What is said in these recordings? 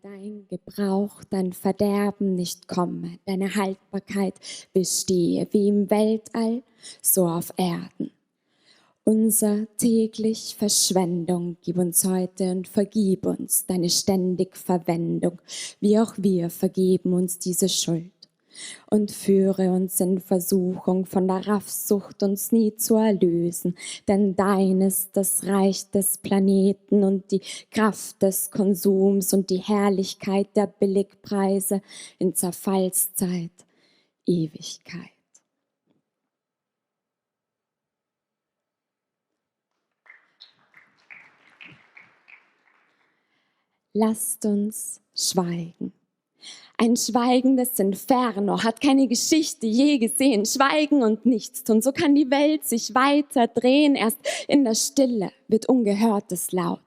dein Gebrauch, dein Verderben nicht komme, deine Haltbarkeit bestehe, wie im Weltall, so auf Erden. Unser täglich Verschwendung gib uns heute und vergib uns deine ständig Verwendung, wie auch wir vergeben uns diese Schuld. Und führe uns in Versuchung, von der Raffsucht uns nie zu erlösen, denn dein ist das Reich des Planeten und die Kraft des Konsums und die Herrlichkeit der Billigpreise in Zerfallszeit, Ewigkeit. Lasst uns schweigen. Ein schweigendes Inferno hat keine Geschichte je gesehen. Schweigen und nichts tun, so kann die Welt sich weiter drehen. Erst in der Stille wird Ungehörtes laut.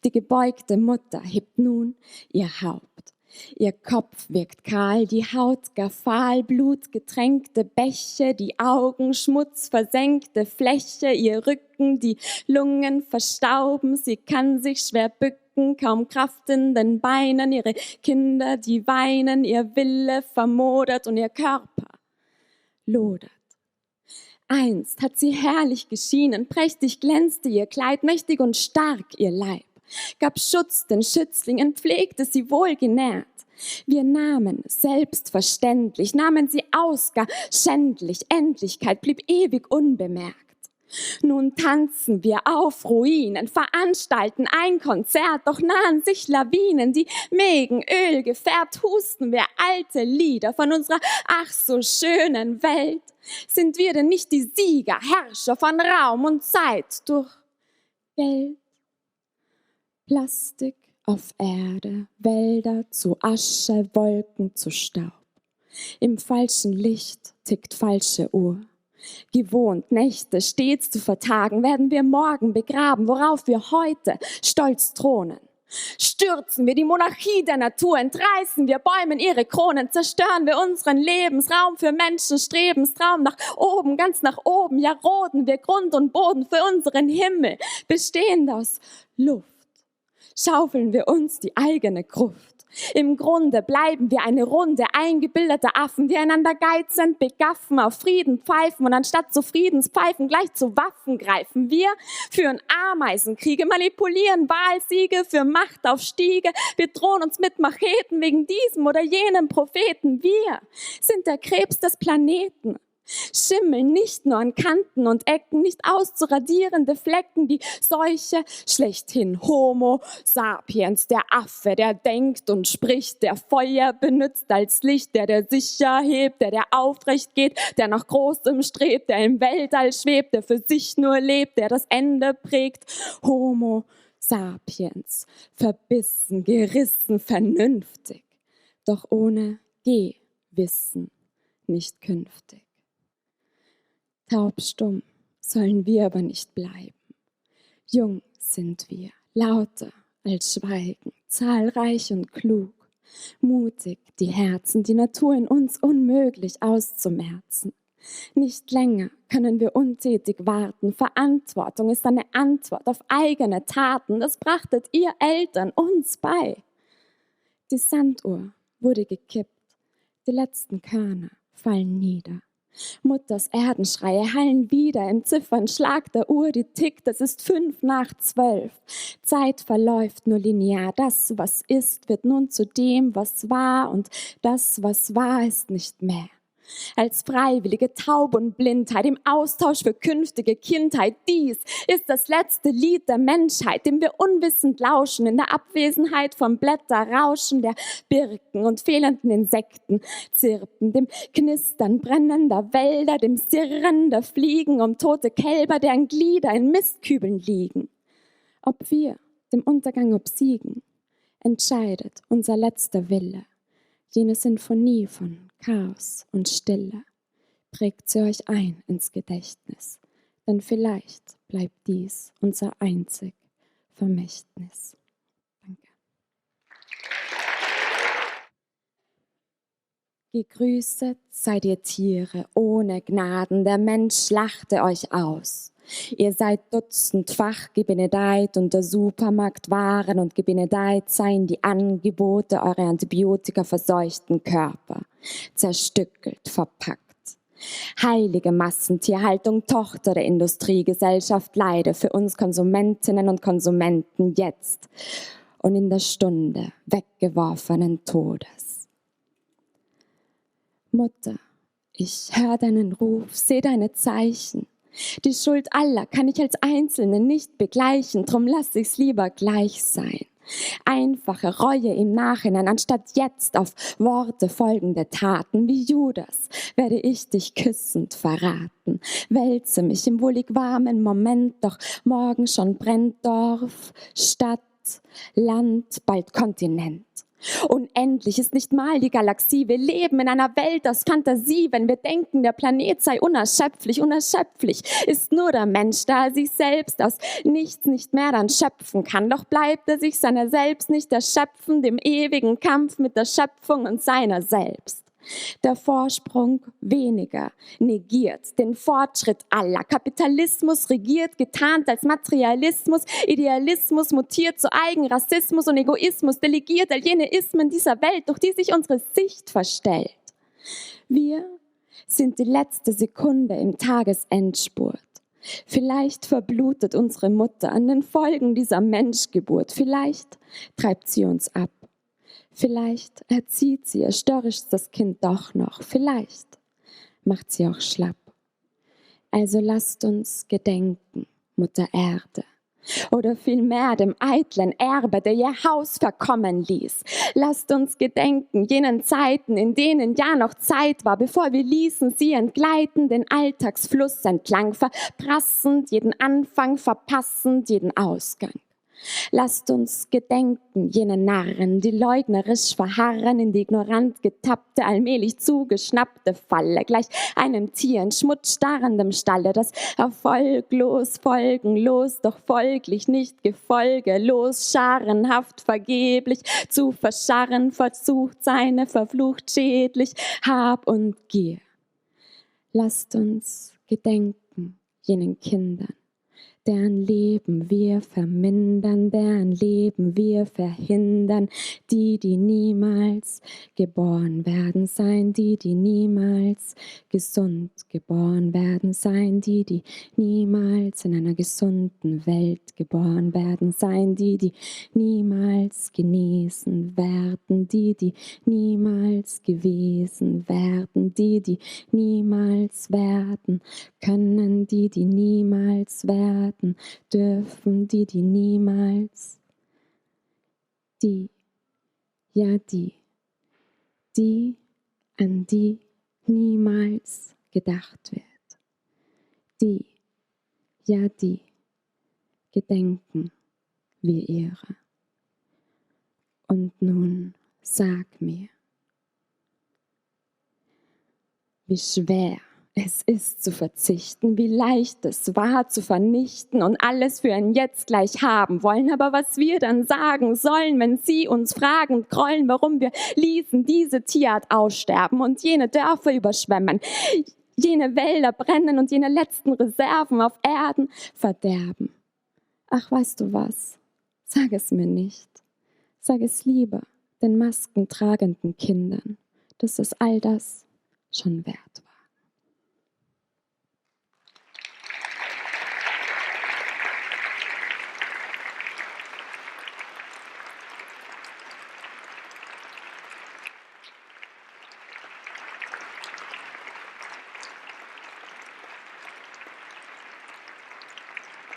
Die gebeugte Mutter hebt nun ihr Haupt. Ihr Kopf wirkt kahl, die Haut gar fahl, blutgetränkte Bäche, die Augen schmutzversenkte Fläche, ihr Rücken, die Lungen verstauben, sie kann sich schwer bücken, kaum Kraft in den Beinen, ihre Kinder, die weinen, ihr Wille vermodert und ihr Körper lodert. Einst hat sie herrlich geschienen, prächtig glänzte ihr Kleid, mächtig und stark ihr Leib, gab Schutz den Schützlingen, pflegte sie wohlgenährt. Wir nahmen selbstverständlich, nahmen sie aus, gar schändlich, Endlichkeit blieb ewig unbemerkt. Nun tanzen wir auf Ruinen, veranstalten ein Konzert, doch nahen sich Lawinen, die Mägen Öl gefärbt, husten wir alte Lieder von unserer ach so schönen Welt. Sind wir denn nicht die Sieger, Herrscher von Raum und Zeit durch Geld? Plastik auf Erde, Wälder zu Asche, Wolken zu Staub. Im falschen Licht tickt falsche Uhr. Gewohnt, Nächte stets zu vertagen, werden wir morgen begraben, worauf wir heute stolz thronen. Stürzen wir die Monarchie der Natur, entreißen wir Bäumen ihre Kronen, zerstören wir unseren Lebensraum für Menschen, Strebenstraum nach oben, ganz nach oben, ja roden wir Grund und Boden für unseren Himmel, bestehend aus Luft. Schaufeln wir uns die eigene Gruft. Im Grunde bleiben wir eine Runde eingebildeter Affen, die einander geizend begaffen, auf Frieden pfeifen und anstatt zu Friedenspfeifen gleich zu Waffen greifen. Wir führen Ameisenkriege, manipulieren Wahlsiege für Macht auf Stiege. Wir drohen uns mit Macheten wegen diesem oder jenem Propheten. Wir sind der Krebs des Planeten. Schimmel nicht nur an Kanten und Ecken, nicht auszuradierende Flecken, die Seuche schlechthin. Homo sapiens, der Affe, der denkt und spricht, der Feuer benutzt als Licht, der sicher hebt, der aufrecht geht, der nach Großem strebt, der im Weltall schwebt, der für sich nur lebt, der das Ende prägt. Homo sapiens, verbissen, gerissen, vernünftig, doch ohne Gewissen nicht künftig. Taubstumm sollen wir aber nicht bleiben. Jung sind wir, lauter als Schweigen, zahlreich und klug, mutig die Herzen, die Natur in uns unmöglich auszumerzen. Nicht länger können wir untätig warten. Verantwortung ist eine Antwort auf eigene Taten. Das brachtet ihr Eltern uns bei. Die Sanduhr wurde gekippt, die letzten Körner fallen nieder. Mutters Erdenschreie hallen wieder im Ziffernschlag der Uhr, die tickt, es ist 11:55. Zeit verläuft nur linear, das, was ist, wird nun zu dem, was war, und das, was war, ist nicht mehr. Als freiwillige Taub und Blindheit im Austausch für künftige Kindheit. Dies ist das letzte Lied der Menschheit, dem wir unwissend lauschen, in der Abwesenheit vom Blätterrauschen der Birken und fehlenden Insekten zirpen, dem Knistern brennender Wälder, dem Sirren der Fliegen um tote Kälber, deren Glieder in Mistkübeln liegen. Ob wir dem Untergang obsiegen, entscheidet unser letzter Wille. Jene Sinfonie von Chaos und Stille, prägt sie euch ein ins Gedächtnis, denn vielleicht bleibt dies unser einzig Vermächtnis. Danke. Gegrüßet seid ihr Tiere ohne Gnaden, der Mensch lachte euch aus. Ihr seid dutzendfach gebenedeit und der Supermarkt Waren und gebenedeit seien die Angebote eurer Antibiotika verseuchten Körper, zerstückelt, verpackt. Heilige Massentierhaltung, Tochter der Industriegesellschaft, leide für uns Konsumentinnen und Konsumenten jetzt und in der Stunde weggeworfenen Todes. Mutter, ich höre deinen Ruf, sehe deine Zeichen. Die Schuld aller kann ich als Einzelne nicht begleichen, drum lass ich's lieber gleich sein. Einfache Reue im Nachhinein, anstatt jetzt auf Worte folgende Taten. Wie Judas werde ich dich küssend verraten. Wälze mich im wohlig warmen Moment, doch morgen schon brennt Dorf, Stadt, Land, bald Kontinent. Unendlich ist nicht mal die Galaxie. Wir leben in einer Welt aus Fantasie. Wenn wir denken, der Planet sei unerschöpflich, unerschöpflich ist nur der Mensch, da er sich selbst aus nichts nicht mehr dann schöpfen kann. Doch bleibt er sich seiner selbst nicht erschöpfen, dem ewigen Kampf mit der Schöpfung und seiner selbst. Der Vorsprung weniger negiert den Fortschritt aller. Kapitalismus regiert, getarnt als Materialismus. Idealismus mutiert zu Eigenrassismus und Egoismus, delegiert all jene Ismen dieser Welt, durch die sich unsere Sicht verstellt. Wir sind die letzte Sekunde im Tagesendspurt. Vielleicht verblutet unsere Mutter an den Folgen dieser Menschgeburt. Vielleicht treibt sie uns ab. Vielleicht erzieht sie ihr störrischstes Kind doch noch. Vielleicht macht sie auch schlapp. Also lasst uns gedenken, Mutter Erde. Oder vielmehr dem eitlen Erbe, der ihr Haus verkommen ließ. Lasst uns gedenken jenen Zeiten, in denen ja noch Zeit war, bevor wir ließen sie entgleiten, den Alltagsfluss entlang, verprassend jeden Anfang, verpassend jeden Ausgang. Lasst uns gedenken, jene Narren, die leugnerisch verharren in die ignorant getappte, allmählich zugeschnappte Falle, gleich einem Tier in schmutzstarrendem Stalle, das erfolglos, folgenlos, doch folglich nicht gefolgelos, scharenhaft, vergeblich zu verscharren, versucht seine verflucht schädlich Hab und Gier. Lasst uns gedenken, jenen Kindern, deren Leben wir vermindern, deren Leben wir verhindern, die niemals geboren werden sein, die niemals gesund geboren werden sein, die niemals in einer gesunden Welt geboren werden sein, die niemals genesen werden, die niemals gewesen werden, die niemals werden können, die niemals werden dürfen, die niemals, die an die niemals gedacht wird, die gedenken wir ihrer. Und nun sag mir, wie schwer es ist zu verzichten, wie leicht es war zu vernichten und alles für ein Jetzt gleich haben wollen. Aber was wir dann sagen sollen, wenn sie uns fragend grollen, warum wir ließen diese Tierart aussterben und jene Dörfer überschwemmen, jene Wälder brennen und jene letzten Reserven auf Erden verderben. Ach, weißt du was? Sag es mir nicht. Sag es lieber den maskentragenden Kindern, dass es all das schon wert war.